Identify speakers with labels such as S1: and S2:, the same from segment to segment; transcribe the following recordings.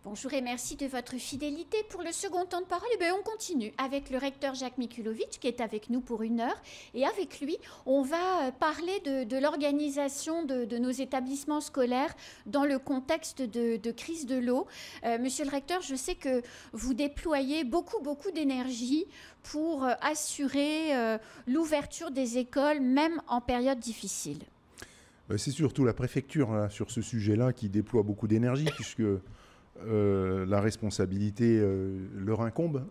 S1: Bonjour et merci de votre fidélité. Pour le second temps de parole, on continue avec le recteur Jacques Mikulovic qui est avec nous pour 1 heure. Et avec lui, on va parler de l'organisation de nos établissements scolaires dans le contexte de crise de l'eau. Monsieur le recteur, je sais que vous déployez beaucoup d'énergie pour assurer l'ouverture des écoles, même en période difficile.
S2: C'est surtout la préfecture là, sur ce sujet-là qui déploie beaucoup d'énergie puisque la responsabilité leur incombe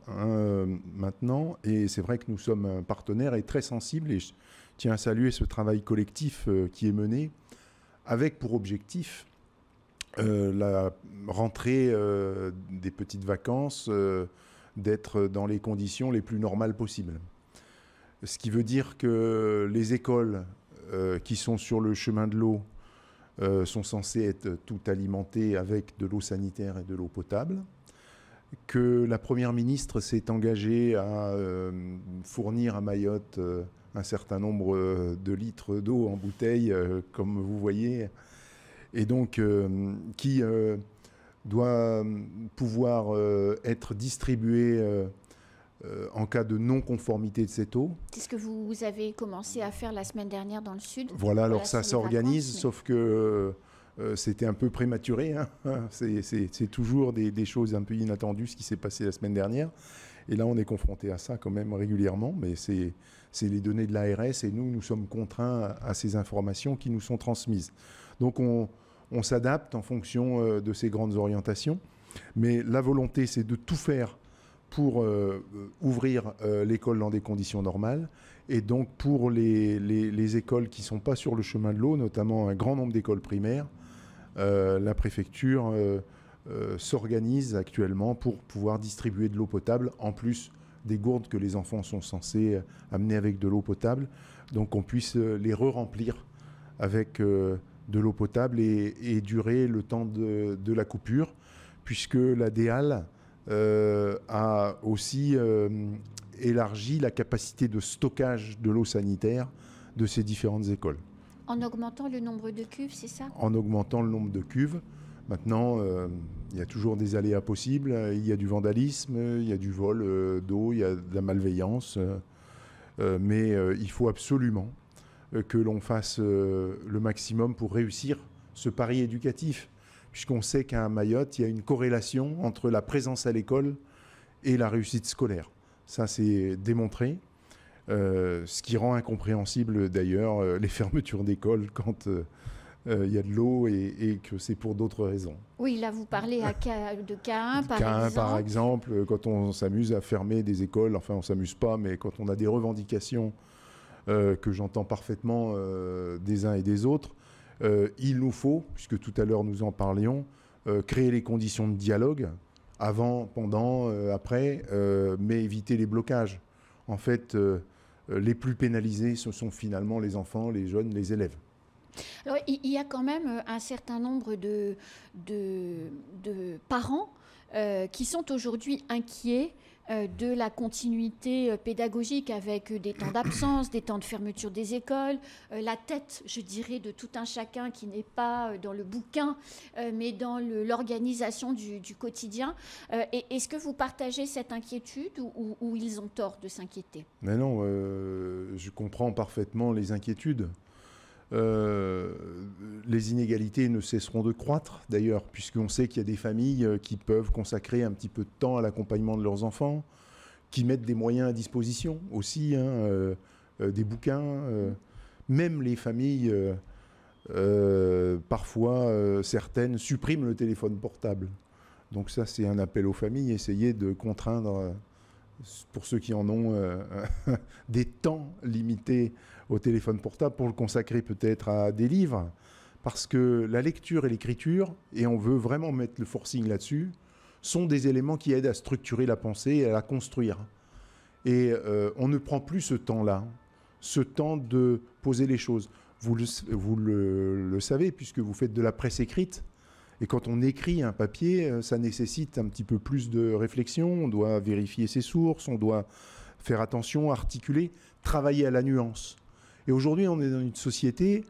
S2: maintenant. Et c'est vrai que nous sommes un partenaire et très sensible. Et je tiens à saluer ce travail collectif qui est mené avec pour objectif la rentrée des petites vacances, d'être dans les conditions les plus normales possibles. Ce qui veut dire que les écoles qui sont sur le chemin de l'eau sont censées être toutes alimentées avec de l'eau sanitaire et de l'eau potable, que la Première ministre s'est engagée à fournir à Mayotte un certain nombre de litres d'eau en bouteille, comme vous voyez, et donc qui doit pouvoir être distribuée en cas de non-conformité de cette eau.
S1: C'est ce que vous avez commencé à faire la semaine dernière dans le sud.
S2: Voilà, alors ça s'organise, sauf que c'était un peu prématuré. Hein. C'est toujours des choses un peu inattendues, ce qui s'est passé la semaine dernière. Et là, on est confronté à ça quand même régulièrement, mais c'est les données de l'ARS et nous sommes contraints à ces informations qui nous sont transmises. Donc on s'adapte en fonction de ces grandes orientations, mais la volonté, c'est de tout faire pour ouvrir l'école dans des conditions normales. Et donc pour les écoles qui ne sont pas sur le chemin de l'eau, notamment un grand nombre d'écoles primaires, la préfecture s'organise actuellement pour pouvoir distribuer de l'eau potable, en plus des gourdes que les enfants sont censés amener avec de l'eau potable. Donc qu'on puisse les re-remplir avec de l'eau potable et durer le temps de la coupure, puisque la DEAL a aussi élargi la capacité de stockage de l'eau sanitaire de ces différentes écoles.
S1: En augmentant le nombre de cuves, c'est ça?
S2: En augmentant le nombre de cuves. Maintenant, il y a toujours des aléas possibles. Il y a du vandalisme, il y a du vol d'eau, il y a de la malveillance. Mais il faut absolument que l'on fasse le maximum pour réussir ce pari éducatif, puisqu'on sait qu'à Mayotte, il y a une corrélation entre la présence à l'école et la réussite scolaire. Ça, c'est démontré, ce qui rend incompréhensible d'ailleurs les fermetures d'écoles quand il y a de l'eau et que c'est pour d'autres raisons.
S1: Oui, là, vous parlez de K1, par
S2: K1,
S1: exemple.
S2: par exemple, quand on s'amuse à fermer des écoles, enfin, on ne s'amuse pas, mais quand on a des revendications que j'entends parfaitement des uns et des autres, il nous faut, puisque tout à l'heure nous en parlions, créer les conditions de dialogue, avant, pendant, après, mais éviter les blocages. En fait, les plus pénalisés, ce sont finalement les enfants, les jeunes, les élèves.
S1: Alors, il y a quand même un certain nombre de parents qui sont aujourd'hui inquiets de la continuité pédagogique avec des temps d'absence, des temps de fermeture des écoles, la tête, je dirais, de tout un chacun qui n'est pas dans le bouquin, mais dans l'organisation du quotidien. Est-ce que vous partagez cette inquiétude ou ils ont tort de s'inquiéter?
S2: Mais non, je comprends parfaitement les inquiétudes. Les inégalités ne cesseront de croître d'ailleurs, puisqu'on sait qu'il y a des familles qui peuvent consacrer un petit peu de temps à l'accompagnement de leurs enfants, qui mettent des moyens à disposition aussi, des bouquins, même les familles, parfois certaines suppriment le téléphone portable. Donc ça, c'est un appel aux familles, essayer de contraindre, pour ceux qui en ont, des temps limités au téléphone portable pour le consacrer peut-être à des livres, parce que la lecture et l'écriture, et on veut vraiment mettre le forcing là-dessus, sont des éléments qui aident à structurer la pensée et à la construire. Et on ne prend plus ce temps-là, ce temps de poser les choses. Vous le savez, puisque vous faites de la presse écrite. Et quand on écrit un papier, ça nécessite un petit peu plus de réflexion. On doit vérifier ses sources, on doit faire attention, articuler, travailler à la nuance. Et aujourd'hui, on est dans une société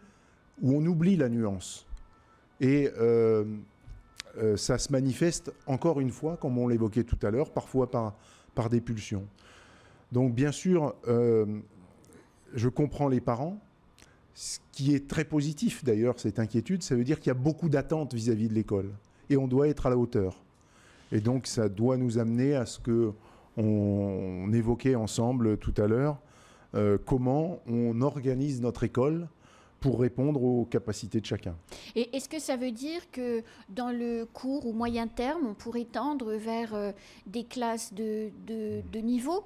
S2: où on oublie la nuance. Et ça se manifeste encore une fois, comme on l'évoquait tout à l'heure, parfois par des pulsions. Donc bien sûr, je comprends les parents. Ce qui est très positif d'ailleurs, cette inquiétude, ça veut dire qu'il y a beaucoup d'attentes vis-à-vis de l'école. Et on doit être à la hauteur. Et donc ça doit nous amener à ce qu'on évoquait ensemble tout à l'heure, comment on organise notre école pour répondre aux capacités de chacun.
S1: Et est-ce que ça veut dire que dans le court ou moyen terme, on pourrait tendre vers des classes de niveau,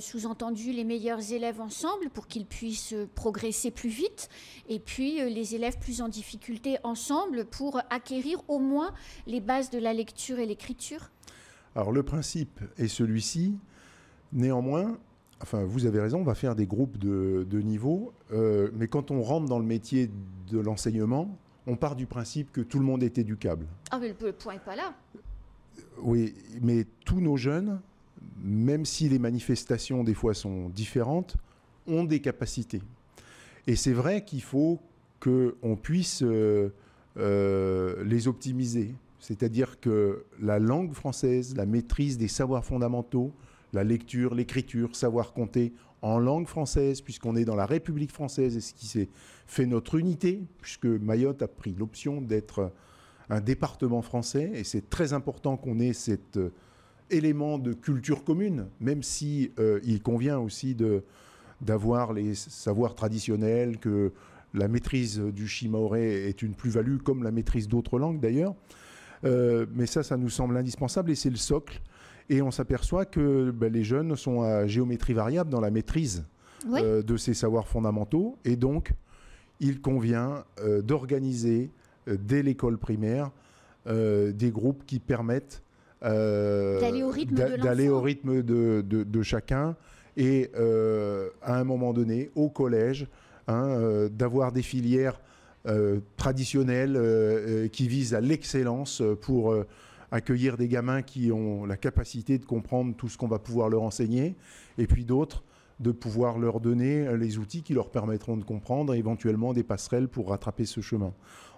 S1: sous-entendu les meilleurs élèves ensemble pour qu'ils puissent progresser plus vite, et puis les élèves plus en difficulté ensemble pour acquérir au moins les bases de la lecture et l'écriture?
S2: Alors le principe est celui-ci. Néanmoins, enfin, vous avez raison, on va faire des groupes de niveau, mais quand on rentre dans le métier de l'enseignement, on part du principe que tout le monde est éducable.
S1: Ah, mais le point n'est pas là.
S2: Oui, mais tous nos jeunes, même si les manifestations des fois sont différentes, ont des capacités. Et c'est vrai qu'il faut qu'on puisse les optimiser. C'est-à-dire que la langue française, la maîtrise des savoirs fondamentaux, la lecture, l'écriture, savoir compter en langue française, puisqu'on est dans la République française, et ce qui s'est fait notre unité, puisque Mayotte a pris l'option d'être un département français, et c'est très important qu'on ait cet élément de culture commune, même si il convient aussi d'avoir les savoirs traditionnels, que la maîtrise du shimaoré est une plus-value, comme la maîtrise d'autres langues d'ailleurs. Mais ça nous semble indispensable, et c'est le socle. Et on s'aperçoit que les jeunes sont à géométrie variable dans la maîtrise de ces savoirs fondamentaux. Et donc, il convient d'organiser dès l'école primaire des groupes qui permettent d'aller au rythme de chacun. Et à un moment donné, au collège, d'avoir des filières traditionnelles qui visent à l'excellence pour accueillir des gamins qui ont la capacité de comprendre tout ce qu'on va pouvoir leur enseigner, et puis d'autres, de pouvoir leur donner les outils qui leur permettront de comprendre, et éventuellement des passerelles pour rattraper ce chemin.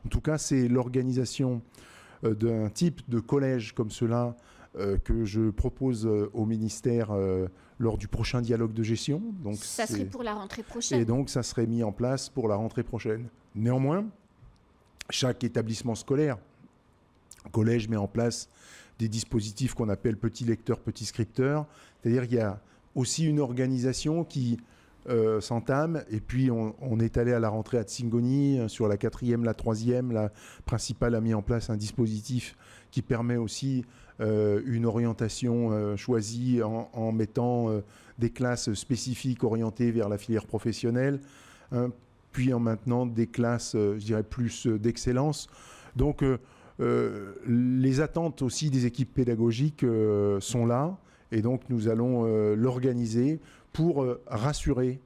S2: En tout cas, c'est l'organisation d'un type de collège comme cela que je propose au ministère lors du prochain dialogue de gestion. Donc,
S1: ça serait pour la rentrée prochaine.
S2: Et donc, ça serait mis en place pour la rentrée prochaine. Néanmoins, chaque établissement scolaire, collège, met en place des dispositifs qu'on appelle petits lecteurs, petits scripteurs. C'est-à-dire qu'il y a aussi une organisation qui s'entame. Et puis, on est allé à la rentrée à Tsingoni, sur la 4e, la 3e. La principale a mis en place un dispositif qui permet aussi une orientation choisie en mettant des classes spécifiques orientées vers la filière professionnelle, puis en maintenant des classes, je dirais, plus d'excellence. Donc, les attentes aussi des équipes pédagogiques sont là, et donc nous allons l'organiser pour rassurer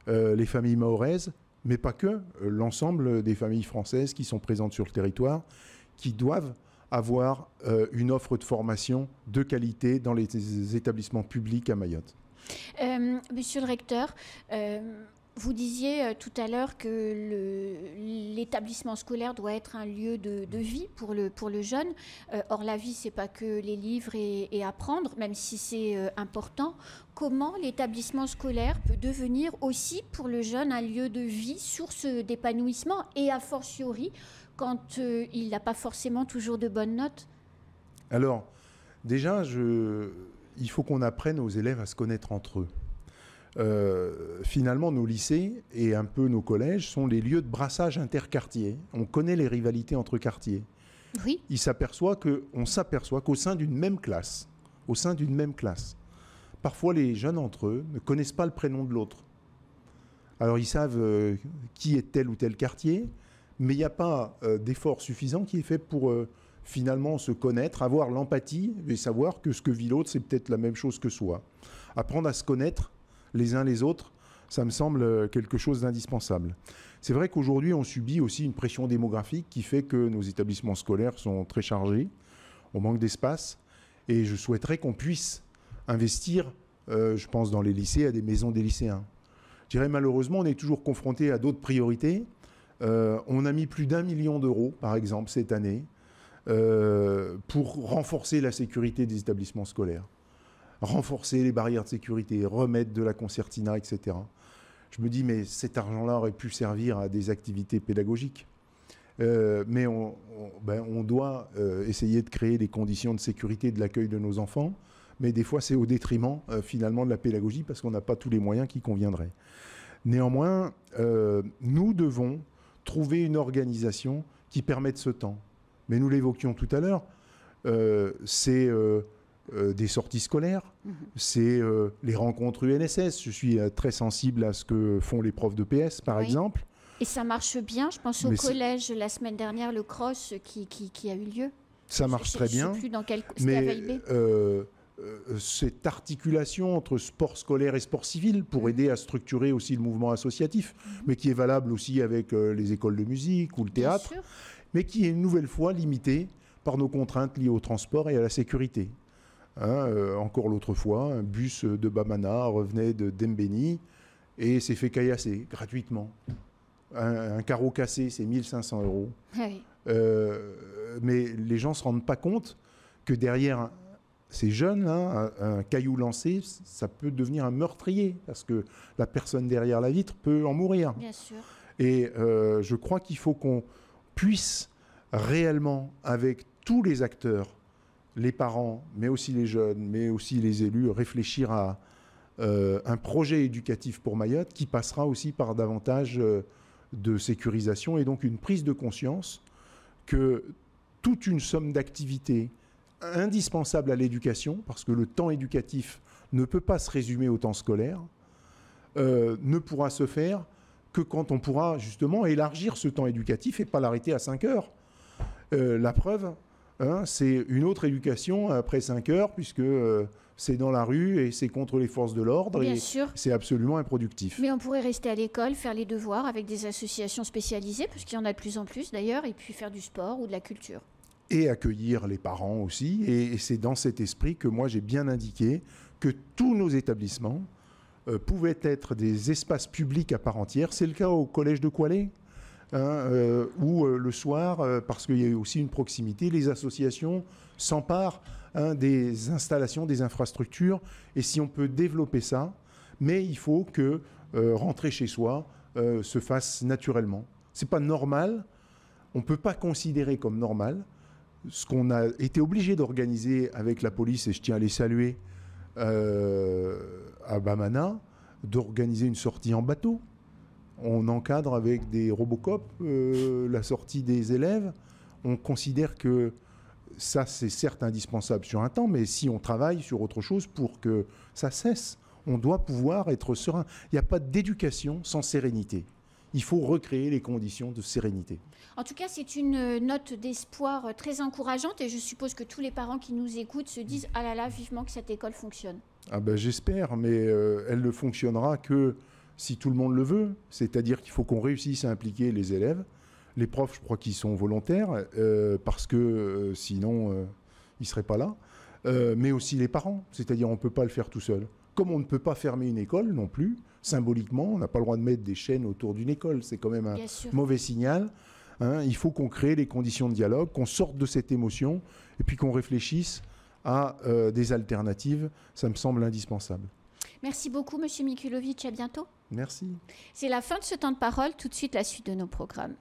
S2: les familles mahoraises, mais pas que, l'ensemble des familles françaises qui sont présentes sur le territoire, qui doivent avoir une offre de formation de qualité dans les établissements publics à Mayotte.
S1: Monsieur le recteur, vous disiez tout à l'heure que l'établissement scolaire doit être un lieu de vie pour le jeune. Or, la vie, ce n'est pas que les livres et apprendre, même si c'est important. Comment l'établissement scolaire peut devenir aussi pour le jeune un lieu de vie, source d'épanouissement, et a fortiori quand il n'a pas forcément toujours de bonnes notes?
S2: Alors, déjà, il faut qu'on apprenne aux élèves à se connaître entre eux. Finalement, nos lycées et un peu nos collèges sont les lieux de brassage interquartier. On connaît les rivalités entre quartiers.
S1: Oui.
S2: On s'aperçoit qu'au sein d'une même classe, parfois les jeunes entre eux ne connaissent pas le prénom de l'autre. Alors ils savent qui est tel ou tel quartier, mais il n'y a pas d'effort suffisant qui est fait pour finalement se connaître, avoir l'empathie et savoir que ce que vit l'autre, c'est peut-être la même chose que soi. Apprendre à se connaître les uns les autres, ça me semble quelque chose d'indispensable. C'est vrai qu'aujourd'hui, on subit aussi une pression démographique qui fait que nos établissements scolaires sont très chargés, on manque d'espace, et je souhaiterais qu'on puisse investir, je pense dans les lycées, à des maisons des lycéens. Je dirais malheureusement, on est toujours confronté à d'autres priorités. On a mis plus d'1 million d'euros, par exemple, cette année, pour renforcer la sécurité des établissements scolaires, renforcer les barrières de sécurité, remettre de la concertina, etc. Je me dis, mais cet argent-là aurait pu servir à des activités pédagogiques. Mais on doit essayer de créer les conditions de sécurité de l'accueil de nos enfants, mais des fois c'est au détriment finalement de la pédagogie parce qu'on n'a pas tous les moyens qui conviendraient. Néanmoins, nous devons trouver une organisation qui permette ce temps. Mais nous l'évoquions tout à l'heure, c'est des sorties scolaires, c'est les rencontres UNSS. Je suis très sensible à ce que font les profs de PS, par exemple.
S1: Et ça marche bien, je pense au collège la semaine dernière, le cross qui a eu lieu.
S2: Ça marche très bien.
S1: Je ne sais plus dans quel... C'était à Veille-B.
S2: Cette articulation entre sport scolaire et sport civil pour aider à structurer aussi le mouvement associatif, mais qui est valable aussi avec les écoles de musique ou le théâtre, mais qui est une nouvelle fois limitée par nos contraintes liées au transport et à la sécurité. Encore l'autre fois, un bus de Bamana revenait de Dembéni et s'est fait caillasser gratuitement. Un carreau cassé, c'est 1 500 €. Oui. Mais les gens ne se rendent pas compte que derrière ces jeunes, un caillou lancé, ça peut devenir un meurtrier, parce que la personne derrière la vitre peut en mourir.
S1: Bien sûr.
S2: Et je crois qu'il faut qu'on puisse réellement, avec tous les acteurs, les parents, mais aussi les jeunes, mais aussi les élus, réfléchir à un projet éducatif pour Mayotte qui passera aussi par davantage de sécurisation et donc une prise de conscience que toute une somme d'activités indispensables à l'éducation, parce que le temps éducatif ne peut pas se résumer au temps scolaire, ne pourra se faire que quand on pourra justement élargir ce temps éducatif et pas l'arrêter à 5 heures. La preuve, c'est une autre éducation après 5 heures, puisque c'est dans la rue et c'est contre les forces de l'ordre.
S1: Bien
S2: et
S1: sûr.
S2: C'est absolument improductif.
S1: Mais on pourrait rester à l'école, faire les devoirs avec des associations spécialisées, parce qu'il y en a de plus en plus d'ailleurs, et puis faire du sport ou de la culture.
S2: Et accueillir les parents aussi. Et c'est dans cet esprit que moi j'ai bien indiqué que tous nos établissements pouvaient être des espaces publics à part entière. C'est le cas au collège de Koualé, où le soir, parce qu'il y a aussi une proximité, les associations s'emparent des installations, des infrastructures. Et si on peut développer ça, mais il faut que rentrer chez soi se fasse naturellement. C'est pas normal. On ne peut pas considérer comme normal ce qu'on a été obligé d'organiser avec la police, et je tiens à les saluer, à Bamana, d'organiser une sortie en bateau. On encadre avec des Robocop la sortie des élèves. On considère que ça, c'est certes indispensable sur un temps, mais si on travaille sur autre chose pour que ça cesse, on doit pouvoir être serein. Il n'y a pas d'éducation sans sérénité. Il faut recréer les conditions de sérénité.
S1: En tout cas, c'est une note d'espoir très encourageante et je suppose que tous les parents qui nous écoutent se disent « Ah là là, vivement que cette école fonctionne ».
S2: Ah ben, j'espère, mais elle ne fonctionnera que si tout le monde le veut. C'est-à-dire qu'il faut qu'on réussisse à impliquer les élèves. Les profs, je crois qu'ils sont volontaires parce que sinon, ils ne seraient pas là. Mais aussi les parents, c'est-à-dire on ne peut pas le faire tout seul. Comme on ne peut pas fermer une école non plus, symboliquement, on n'a pas le droit de mettre des chaînes autour d'une école. C'est quand même un mauvais signal. Il faut qu'on crée les conditions de dialogue, qu'on sorte de cette émotion et puis qu'on réfléchisse à des alternatives. Ça me semble indispensable.
S1: Merci beaucoup, Monsieur Mikulovic. À bientôt.
S2: Merci.
S1: C'est la fin de ce temps de parole. Tout de suite, la suite de nos programmes.